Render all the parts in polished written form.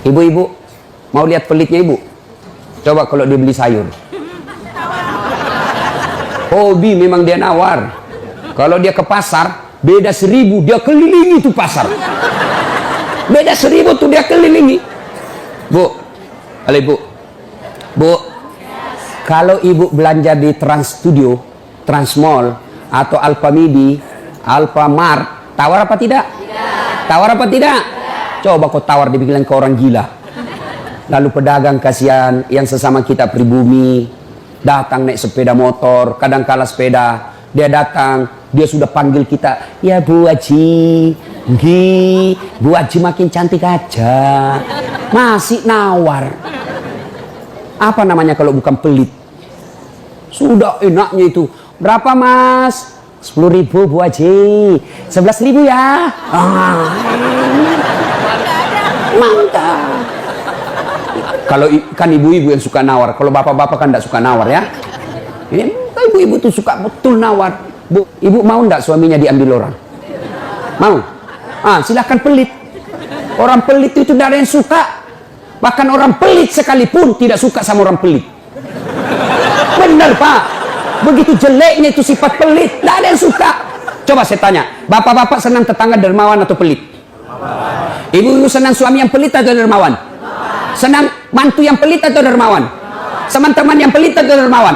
Ibu-ibu, mau lihat pelitnya ibu? Coba kalau dia beli sayur. Hobi memang dia nawar. Kalau dia ke pasar, beda 1000, dia kelilingi tuh pasar. Beda 1000 tuh dia kelilingi. Bu, halo ibu. Bu, kalau ibu belanja di Trans Studio, Trans Mall, atau Alfamidi, Alfamart, tawar apa tidak? Tidak. Tawar apa tidak? Coba kau tawar, dibilang ke orang gila. Lalu pedagang kasihan yang sesama kita pribumi, datang naik sepeda motor, kadang kala sepeda, dia datang, dia sudah panggil kita, ya Bu Haji, Bu Haji makin cantik aja, masih nawar. Apa namanya kalau bukan pelit? Sudah enaknya itu. Berapa mas? 10.000 Bu Haji. 11.000 ya. Mantap. Kalau kan ibu-ibu yang suka nawar, kalau bapak-bapak kan tidak suka nawar ya. Ini ibu-ibu tuh suka betul nawar. Bu, ibu mau ndak suaminya diambil orang? Mau? Silahkan pelit. Orang pelit itu tidak ada yang suka. Bahkan orang pelit sekalipun tidak suka sama orang pelit. Benar Pak. Begitu jeleknya itu sifat pelit, tidak ada yang suka. Coba saya tanya, bapak-bapak senang tetangga dermawan atau pelit? Ibu-ibu senang suami yang pelit atau dermawan? Senang mantu yang pelit atau dermawan? Teman-teman yang pelit atau dermawan?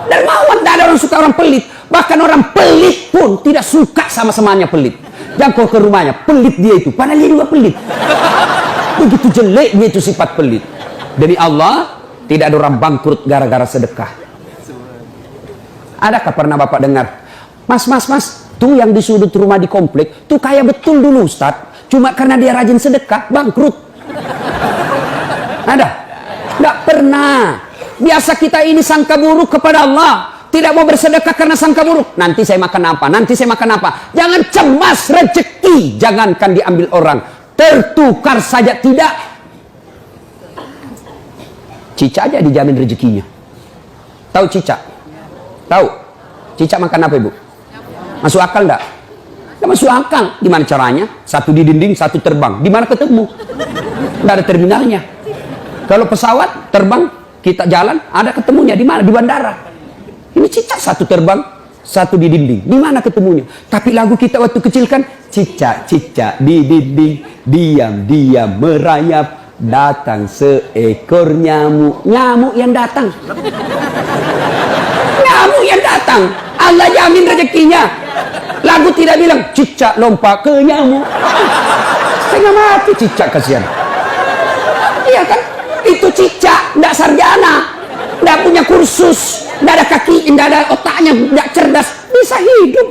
Dermawan, tidak ada orang suka orang pelit. Bahkan orang pelit pun tidak suka sama semuanya pelit. Jangan kau ke rumahnya, pelit dia itu, padahal dia juga pelit. Begitu jeleknya itu sifat pelit. Demi Allah, tidak ada orang bangkrut gara-gara sedekah. Adakah pernah bapak dengar, mas, tuh yang di sudut rumah di komplek, tuh kaya betul dulu Ustadz, cuma karena dia rajin sedekah, bangkrut. Ada? Tidak pernah. Biasa kita ini sangka buruk kepada Allah, tidak mau bersedekah karena sangka buruk. Nanti saya makan apa? Nanti saya makan apa? Jangan cemas rezeki, jangankan diambil orang, tertukar saja tidak. Cicak aja dijamin rezekinya. Tahu cicak? Tahu? Cicak makan apa ibu? Masuk akal enggak? Enggak masuk akal. Gimana caranya? Satu di dinding, satu terbang. Di mana ketemu? Enggak ada terminalnya. Kalau pesawat terbang, kita jalan, ada ketemunya di mana? Di bandara. Ini cicak satu terbang, satu di dinding. Di mana ketemunya? Tapi lagu kita waktu kecil kan, cicak-cicak di dinding, diam-diam merayap, datang seekor nyamuk. Nyamuk yang datang. Nyamuk yang datang. Allah jamin rezekinya. Lagu tidak bilang cicak lompat ke nyamuk. Setengah mati cicak, kasihan. Iya kan? Itu cicak, tidak sarjana, tidak punya kursus, tidak ada kaki, tidak ada otaknya, tidak cerdas, bisa hidup.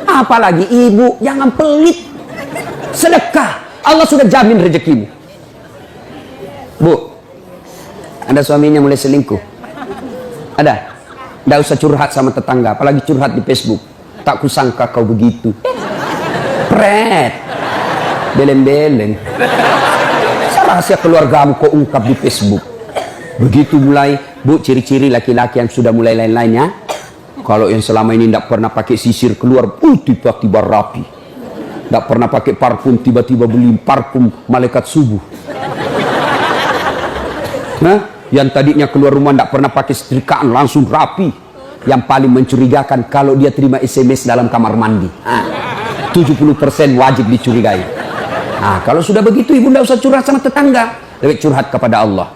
Apalagi ibu, jangan pelit. Sedekah, Allah sudah jamin rezekimu. Bu, ada suaminya mulai selingkuh? Ada? Tidak usah curhat sama tetangga, apalagi curhat di Facebook. Tak kusangka kau begitu. Pret, beleng-beleng. Rahasia keluargamu kau ungkap di Facebook. Begitu mulai, bu, ciri-ciri laki-laki yang sudah mulai lain-lainnya. Kalau yang selama ini tidak pernah pakai sisir keluar, tiba-tiba rapi. Tidak pernah pakai parfum, tiba-tiba beli parfum malaikat subuh. Nah, yang tadinya keluar rumah tidak pernah pakai setrikaan, langsung rapi. Yang paling mencurigakan kalau dia terima SMS dalam kamar mandi. 70% wajib dicurigai. Nah, kalau sudah begitu ibu tidak usah curhat sama tetangga, lebih curhat kepada Allah.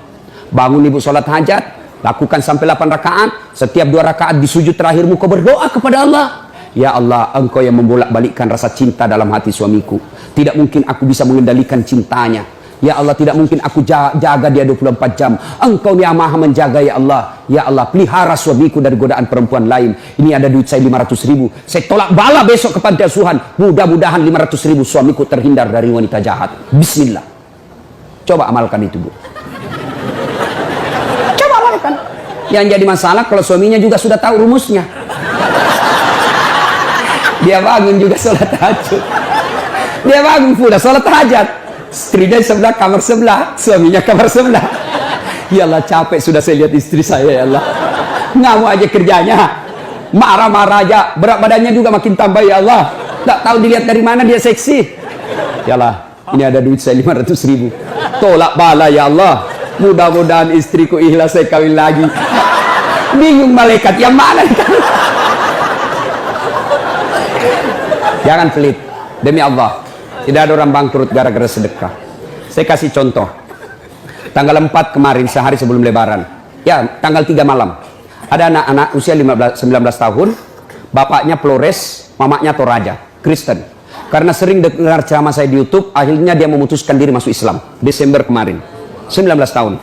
Bangun ibu sholat hajat, lakukan sampai 8 rakaat. Setiap 2 rakaat di sujud terakhirmu kau berdoa kepada Allah. Ya Allah, engkau yang membolak-balikkan rasa cinta dalam hati suamiku. Tidak mungkin aku bisa mengendalikan cintanya. Ya Allah, tidak mungkin aku jaga dia 24 jam. Engkau yang maha menjaga ya Allah. Ya Allah, pelihara suamiku dari godaan perempuan lain. Ini ada duit saya 500.000. Saya tolak bala besok ke panti asuhan. Mudah-mudahan 500.000 suamiku terhindar dari wanita jahat. Bismillah. Coba amalkan itu, Bu. Coba amalkan. Yang jadi masalah kalau suaminya juga sudah tahu rumusnya. Dia bangun juga sholat tahajud. Dia bangun pula sholat hajat. Istrinya sebelah, kamar sebelah, suaminya kamar sebelah. Ya Allah, capek sudah saya lihat istri saya, ya Allah. Ngamuk aja kerjanya, marah-marah aja, berat badannya juga makin tambah, ya Allah. Tak tahu dilihat dari mana dia seksi. Ya Allah, ini ada duit saya 500.000. Tolak bala ya Allah. Mudah-mudahan istriku ikhlas saya kawin lagi. Bingung malaikat yang mana? Jangan pelit. Demi Allah, tidak ada orang bangkrut gara-gara sedekah. Saya kasih contoh. Tanggal 4 kemarin, sehari sebelum lebaran. Ya, tanggal 3 malam. Ada anak-anak usia 19 tahun. Bapaknya Flores, mamanya Toraja, Kristen. Karena sering dengar ceramah saya di YouTube, akhirnya dia memutuskan diri masuk Islam. Desember kemarin, 19 tahun.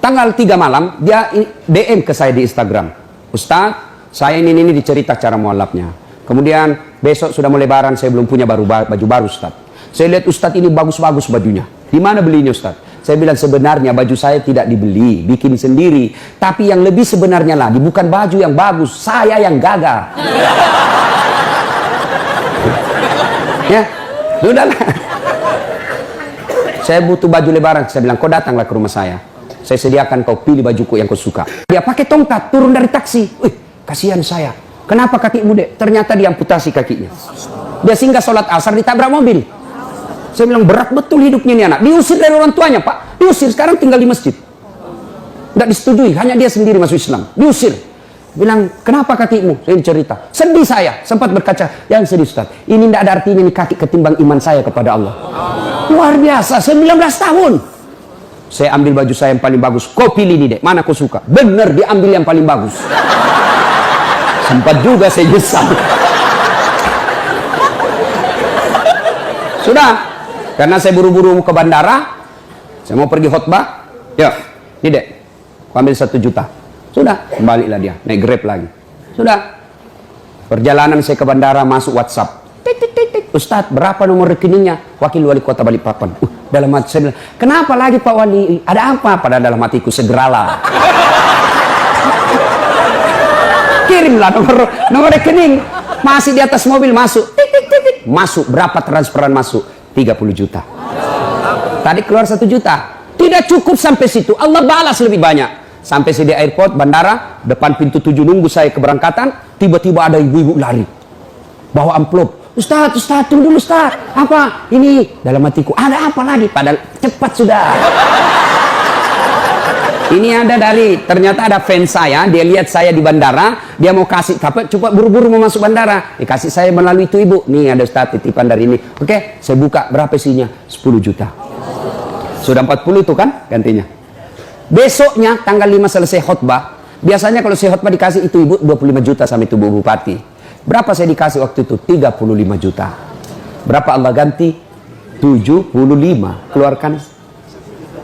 Tanggal 3 malam, dia DM ke saya di Instagram. Ustaz, saya ini dicerita cara mualafnya. Kemudian besok sudah mau lebaran, saya belum punya baju baru Ustaz. Saya lihat Ustaz ini bagus-bagus bajunya. Di mana belinya Ustaz? Saya bilang sebenarnya baju saya tidak dibeli, bikin sendiri. Tapi yang lebih sebenarnya lagi, bukan baju yang bagus, saya yang gagal. Ya, sudahlah. Saya butuh baju lebaran. Saya bilang, kau datanglah ke rumah saya. Saya sediakan, kau pilih bajuku yang kau suka. Dia pakai tongkat, turun dari taksi. Wih, kasihan saya. Kenapa kakimu, Dek? Ternyata diamputasi kakinya. Dia singgah sholat asar, ditabrak mobil. Saya bilang, berat betul hidupnya ini anak. Diusir dari orang tuanya, Pak. Diusir, sekarang tinggal di masjid. Tidak disetujui, hanya dia sendiri masuk Islam. Diusir. Bilang, kenapa kakimu? Saya cerita. Sedih saya, sempat berkaca. Yang sedih Ustaz, ini tidak ada artinya ini kaki ketimbang iman saya kepada Allah. Luar biasa, 19 tahun. Saya ambil baju saya yang paling bagus. Kau pilih nih, Dek, mana kau suka? Bener, diambil yang paling bagus. Sempat juga saya nyesal. Sudah, karena saya buru-buru ke bandara, saya mau pergi khutbah. Ya, ini Dek, kau ambil 1 juta. Sudah, kembalilah dia, naik Grab lagi. Sudah, perjalanan saya ke bandara, masuk WhatsApp. Ustadz, berapa nomor rekeningnya? Wakil Wali Kota Balikpapan. Dalam hati saya bilang, kenapa lagi Pak Wali? Ada apa? Pada dalam hatiku, segeralah. Kirimlah nomor rekening. Masih di atas mobil, masuk. Masuk, berapa transferan masuk? 30 juta. Tadi keluar 1 juta. Tidak cukup sampai situ, Allah balas lebih banyak. Sampai saya di airport, bandara, depan pintu 7 nunggu saya keberangkatan, tiba-tiba ada ibu-ibu lari. Bawa amplop. Ustaz, tunggu dulu Ustaz. Apa? Ini dalam hatiku, ada apa lagi? Padahal cepat sudah. Ini ada ternyata ada fans saya, dia lihat saya di bandara, dia mau kasih, tapi coba buru-buru mau masuk bandara. Dikasih saya melalui itu ibu. Nih ada Ustaz titipan dari ini. Oke, saya buka, berapa isinya? 10 juta. Sudah 40 itu kan gantinya. Besoknya tanggal 5 selesai khutbah. Biasanya kalau saya khutbah dikasih itu ibu 25 juta sama itu Bu Bupati. Berapa saya dikasih waktu itu? 35 juta. Berapa Allah ganti? 75. Keluarkan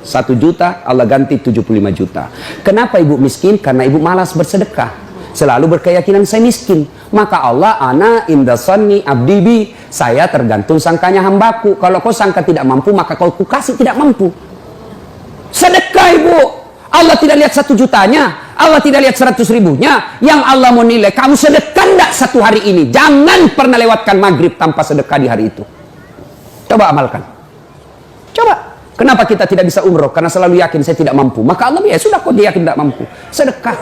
1 juta, Allah ganti 75 juta. Kenapa ibu miskin? Karena ibu malas bersedekah. Selalu berkeyakinan saya miskin. Maka Allah, ana indasani abdibi. Saya tergantung sangkanya hambaku. Kalau kau sangka tidak mampu, maka kau kasih tidak mampu. Sedekah ibu. Allah tidak lihat 1 jutanya, Allah tidak lihat 100 ribunya. Yang Allah mau nilai, kamu sedekah enggak 1 hari ini. Jangan pernah lewatkan maghrib tanpa sedekah di hari itu. Coba amalkan. Coba. Kenapa kita tidak bisa umroh? Karena selalu yakin saya tidak mampu. Maka Allah, ya sudah, kok dia yakin tidak mampu. Sedekah.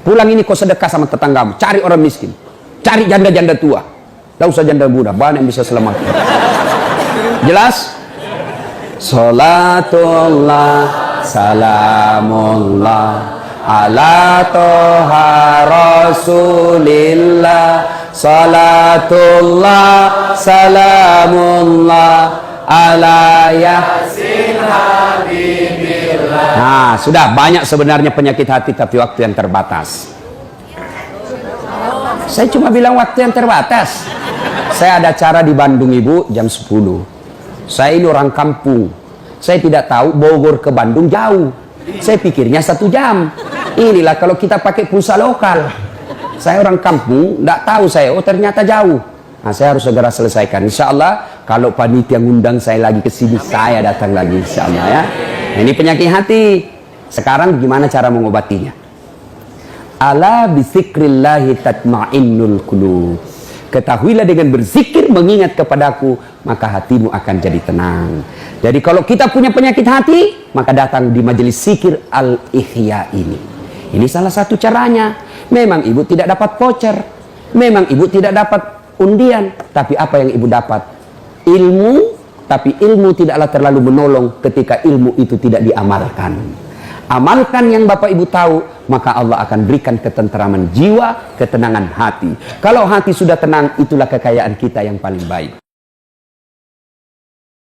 Pulang ini kau sedekah sama tetanggamu. Cari orang miskin. Cari janda-janda tua. Tidak usah janda muda, banyak yang bisa selamat. Jelas? Salatullah salamullah ala toha rasulillah. Salatullah salamullah ala yasin habibillah. Nah, sudah banyak sebenarnya penyakit hati, tapi waktu yang terbatas. Saya cuma bilang waktu yang terbatas. Saya ada acara di Bandung ibu jam 10. Saya ini orang kampung. Saya tidak tahu Bogor ke Bandung jauh. Saya pikirnya 1 jam. Inilah kalau kita pakai pulsa lokal. Saya orang kampung, tidak tahu saya. Oh ternyata jauh. Nah, saya harus segera selesaikan. Insya Allah kalau panitia ngundang saya lagi ke sini, saya datang lagi. Insya Allah ya. Nah, ini penyakit hati. Sekarang gimana cara mengobatinya? Ala bizikrillahi tatma'innul qulub. Ketahuilah dengan berzikir mengingat kepadaku, maka hatimu akan jadi tenang. Jadi kalau kita punya penyakit hati, maka datang di majelis zikir Al-Ihya ini. Ini salah satu caranya. Memang ibu tidak dapat voucher, memang ibu tidak dapat undian, tapi apa yang ibu dapat? Ilmu tapi ilmu tidaklah terlalu menolong ketika ilmu itu tidak diamalkan. Amalkan yang Bapak Ibu tahu, maka Allah akan berikan ketenteraman jiwa, ketenangan hati. Kalau hati sudah tenang, itulah kekayaan kita yang paling baik.